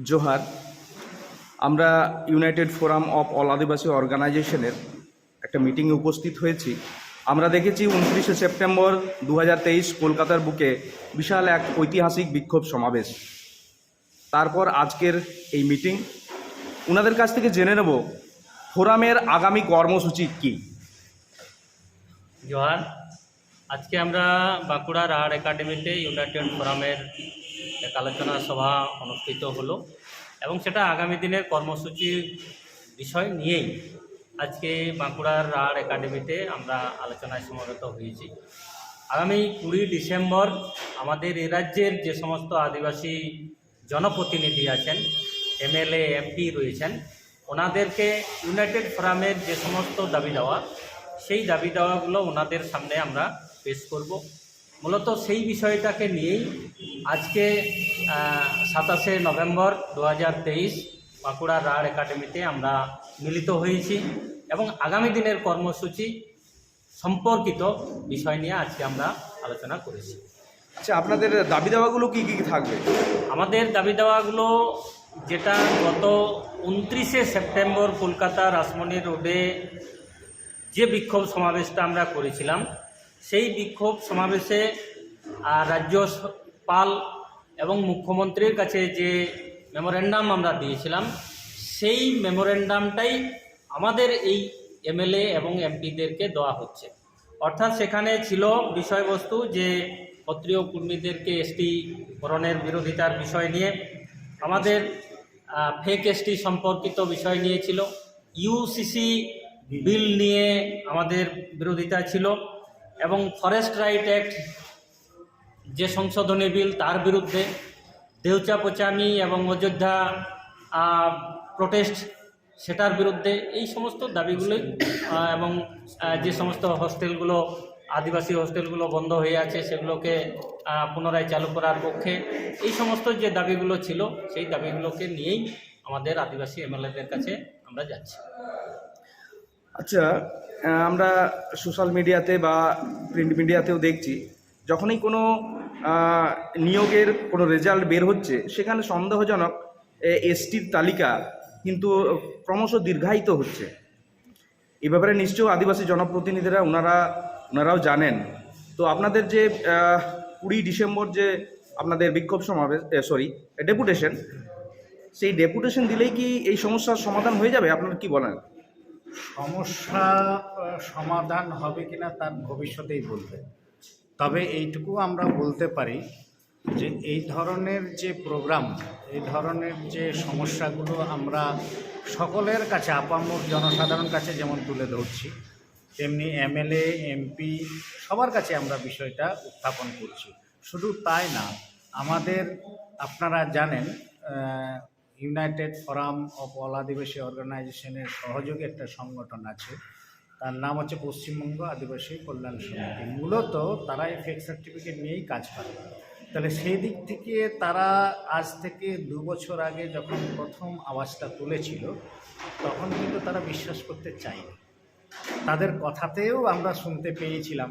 জোহার। আমরা United forum of all আদিবাসী অর্গানাইজেশনের একটা মিটিংয়ে উপস্থিত হয়েছি। আমরা দেখেছি 29শে সেপ্টেম্বর 2023 কলকাতার বুকে বিশাল এক ঐতিহাসিক বিক্ষোভ সমাবেশ। তারপর আজকের এই মিটিং, ওনাদের কাছ থেকে জেনে নেব ফোরামের আগামী কর্মসূচি কী। জোহার। আজকে আমরা বাঁকুড়া রাঢ় একাডেমিতে ইউনাইটেড ফোরামের এক আলোচনা সভা অনুষ্ঠিত হলো এবং সেটা আগামী দিনের কর্মসূচির বিষয় নিয়েই আজকে বাঁকুড়ার রাঢ় একাডেমিতে আমরা আলোচনায় সমবেত হয়েছি। আগামী 20 ডিসেম্বর আমাদের এ রাজ্যের যে সমস্ত আদিবাসী জনপ্রতিনিধি আছেন, এমএলএ এমপি রয়েছেন, ওনাদেরকে ইউনাইটেড ফোরামের যে সমস্ত দাবি দেওয়া, সেই দাবি দেওয়াগুলো ওনাদের সামনে আমরা পেশ করব। মূলত সেই বিষয়টাকে নিয়েই আজকে 27শে নভেম্বর 2023 বাঁকুড়া রাঢ় একাডেমিতে আমরা মিলিত হয়েছি এবং আগামী দিনের কর্মসূচি সম্পর্কিত বিষয় নিয়ে আজকে আমরা আলোচনা করেছি। আচ্ছা, আপনাদের দাবি দেওয়াগুলো কী কী থাকবে? আমাদের দাবি দেওয়াগুলো যেটা গত 29শে সেপ্টেম্বর কলকাতা রাসমণি রোডে যে বিক্ষোভ সমাবেশটা আমরা করেছিলাম, সেই বিক্ষোভ সমাবেশে রাজ্যপাল এবং মুখ্যমন্ত্রীর কাছে যে মেমোরেন্ডাম আমরা দিয়েছিলাম, সেই মেমোরেন্ডামটাই আমাদের এই এমএলএ এবং এমপিদেরকে দেওয়া হচ্ছে। অর্থাৎ সেখানে ছিল বিষয়বস্তু যে ক্ষত্রিয় কর্মীদেরকে এসটি করণের বিরোধিতার বিষয় নিয়ে, আমাদের ফেক এসটি সম্পর্কিত বিষয় নিয়ে ছিল, ইউসিসি বিল নিয়ে আমাদের বিরোধিতা ছিল এবং ফরেস্ট রাইট অ্যাক্ট যে সংশোধনী বিল তার বিরুদ্ধে, দেউচা পচামি এবং অযোধ্যা প্রোটেস্ট সেটার বিরুদ্ধে, এই সমস্ত দাবিগুলোই এবং যে সমস্ত হোস্টেলগুলো আদিবাসী হোস্টেলগুলো বন্ধ হয়ে আছে সেগুলোকে পুনরায় চালু করার পক্ষে, এই সমস্ত যে দাবিগুলো ছিল সেই দাবিগুলোকে নিয়েই আমাদের আদিবাসী এমএলএদের কাছে আমরা যাচ্ছি। আচ্ছা, আমরা সোশ্যাল মিডিয়াতে বা প্রিন্ট মিডিয়াতেও দেখছি, যখনই কোনো নিয়োগের কোনো রেজাল্ট বের হচ্ছে সেখানে সন্দেহজনক এসটির তালিকা কিন্তু ক্রমশ দীর্ঘায়িত হচ্ছে। এ ব্যাপারে নিশ্চয়ই আদিবাসী জনপ্রতিনিধিরা ওনারাও জানেন। তো আপনাদের যে 20 ডিসেম্বর যে আপনাদের বিক্ষোভ সমাবেশ ডেপুটেশন, সেই ডেপুটেশন দিলেই কি এই সমস্যার সমাধান হয়ে যাবে? আপনারা কি বলেন? সমস্যা সমাধান হবে কিনা তার ভবিষ্যতেই বলবে। তবে এইটুকু আমরা বলতে পারি যে এই ধরনের যে প্রোগ্রাম, এই ধরনের যে সমস্যাগুলো আমরা সকলের কাছে, আপামর জনসাধারণ কাছে যেমন তুলে ধরছি, তেমনি এমএলএ এমপি সবার কাছে আমরা বিষয়টা উত্থাপন করছি। শুধু তাই না, আমাদের আপনারা জানেন ইউনাইটেড ফোরাম অফ অল আদিবাসী অর্গানাইজেশনের সহযোগী একটা সংগঠন আছে, তার নাম হচ্ছে পশ্চিমবঙ্গ আদিবাসী কল্যাণ সমিতি। মূলত তারা এই ফেক সার্টিফিকেট নিয়েই কাজ করে। তাহলে সেই দিক থেকে তারা আজ থেকে 2 বছর আগে যখন প্রথম আওয়াজটা তুলেছিল, তখন কিন্তু তারা বিশ্বাস করতে চায়নি। তাদের কথাতেও আমরা শুনতে পেয়েছিলাম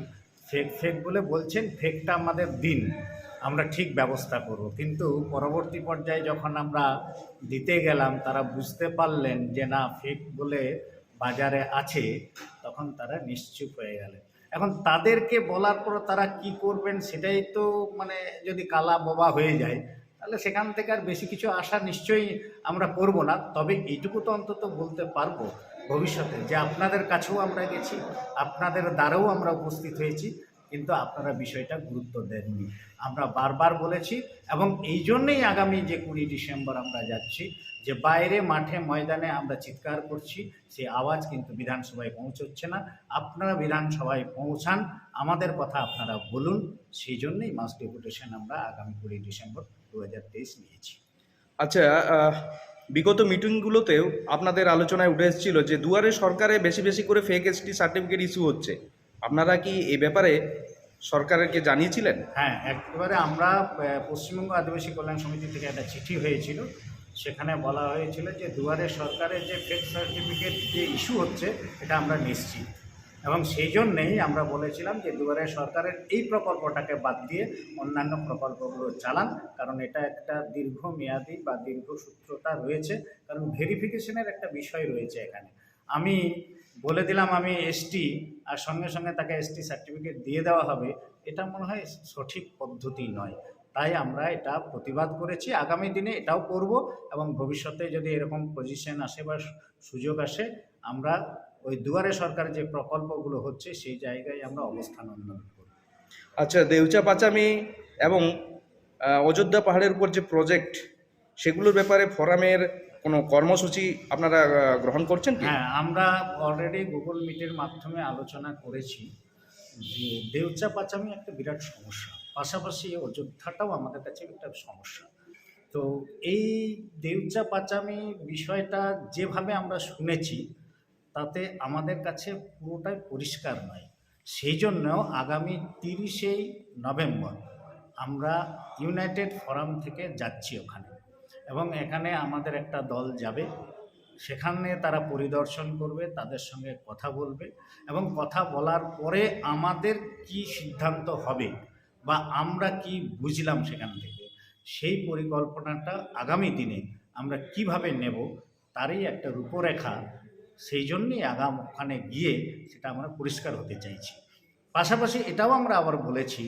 ফেক বলে বলছেন, ফেকটা আমাদের দিন, আমরা ঠিক ব্যবস্থা করব। কিন্তু পরবর্তী পর্যায়ে যখন আমরা দিতে গেলাম, তারা বুঝতে পারলেন যে না, ফেক বলে বাজারে আছে, তখন তারা নিশ্চুপ হয়ে গেলেন। এখন তাদেরকে বলার পর তারা কি করবেন সেটাই তো যদি কালা বোবা হয়ে যায়, তাহলে সেখান থেকে আর বেশি কিছু আশা নিশ্চয়ই আমরা করব না। তবে এইটুকু তো অন্তত বলতে পারবো ভবিষ্যতে যে আপনাদের কাছেও আমরা গেছি, আপনাদের দ্বারাও আমরা উপস্থিত হয়েছি, কিন্তু আপনারা বিষয়টা গুরুত্ব দেননি। আমরা বারবার বলেছি এবং এই জন্যেই আগামী যে 20 ডিসেম্বর আমরা যাচ্ছি, যে বাইরে মাঠে ময়দানে আমরা চিৎকার করছি, সেই আওয়াজ কিন্তু বিধানসভায় পৌঁছচ্ছে না। আপনারা বিধানসভায় পৌঁছান, আমাদের কথা আপনারা বলুন। সেই জন্যই মাস ডেপুটেশন আমরা আগামী 20 ডিসেম্বর 2023 নিয়েছি। আচ্ছা, বিগত মিটিংগুলোতেও আপনাদের আলোচনায় উঠে এসেছিল যে দুয়ারে সরকারে বেশি বেশি করে ফেক এসটি সার্টিফিকেট ইস্যু হচ্ছে। আপনারা কি এই ব্যাপারে সরকারকে জানিয়েছিলেন? হ্যাঁ, একেবারে আমরা পশ্চিমবঙ্গ আদিবাসী কল্যাণ সমিতি থেকে একটা চিঠি হয়েছিল, সেখানে বলা হয়েছিল যে দুয়ারে সরকারের যে ফেক সার্টিফিকেট যে ইস্যু হচ্ছে, এটা আমরা নিশ্চিত এবং সেই জন্যেই আমরা বলেছিলাম যে দুয়ারে সরকারের এই প্রকল্পটাকে বাদ দিয়ে অন্যান্য প্রকল্পগুলো চালান, কারণ এটা একটা দীর্ঘমেয়াদী বা দীর্ঘসূত্রতা রয়েছে, কারণ ভেরিফিকেশনের একটা বিষয় রয়েছে এখানে। আমি বলে দিলাম আমি এসটি, আর সঙ্গে সঙ্গে তাকে এসটি সার্টিফিকেট দিয়ে দেওয়া হবে, এটা মনে হয় সঠিক পদ্ধতি নয়। তাই আমরা এটা প্রতিবাদ করেছি, আগামী দিনে এটাও করব, এবং ভবিষ্যতে যদি এরকম পজিশন আসে বা সুযোগ আসে, আমরা ওই দুয়ারে সরকার যে প্রকল্পগুলো হচ্ছে সেই জায়গায় আমরা অবস্থান উন্নয়ন করব। আচ্ছা, দেউচা পাচামি এবং অযোধ্যা পাহাড়ের উপর যে প্রজেক্ট, সেগুলোর ব্যাপারে ফোরামের কোনো কর্মসূচি আপনারা গ্রহণ করছেন কি? হ্যাঁ, আমরা অলরেডি গুগল মিটের মাধ্যমে আলোচনা করেছি যে দেউচা পাচামি একটা বিরাট সমস্যা, পাশাপাশি অযোধ্যাটাও আমাদের কাছে একটা সমস্যা। তো এই দেউচা পাচামি বিষয়টা যেভাবে আমরা শুনেছি তাতে আমাদের কাছে পুরোটাই পরিষ্কার নয়। সেই জন্য আগামী 30শে নভেম্বর আমরা ইউনাইটেড ফোরাম থেকে যাচ্ছি ওখানে, এবং এখানে আমাদের একটা দল যাবে, সেখানে তারা পরিদর্শন করবে, তাদের সঙ্গে কথা বলবে, এবং কথা বলার পরে আমাদের কি সিদ্ধান্ত হবে বা আমরা কি বুঝলাম সেখান থেকে, সেই পরিকল্পনাটা আগামী দিনে আমরা কিভাবে নেব তারই একটা রূপরেখা। সেই জন্যই ওখানে গিয়ে সেটা আমরা পরিষ্কার হতে চাইছি। পাশাপাশি এটাও আমরা আবার বলেছি,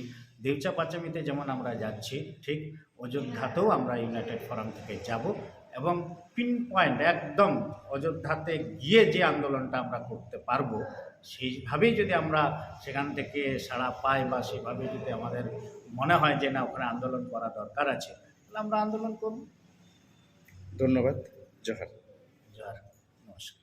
দেউচা পাচামিতে যেমন আমরা যাচ্ছি, ঠিক অযোধ্যাতেও আমরা ইউনাইটেড ফোরাম থেকে যাব, এবং পিন পয়েন্ট একদম অযোধ্যাতে গিয়ে যে আন্দোলনটা আমরা করতে পারবো, সেইভাবেই যদি আমরা সেখান থেকে সাড়া পাই বা সেভাবে যদি আমাদের মনে হয় যে না ওখানে আন্দোলন করা দরকার আছে, তাহলে আমরা আন্দোলন করব। ধন্যবাদ। জোহার। জয়, নমস্কার।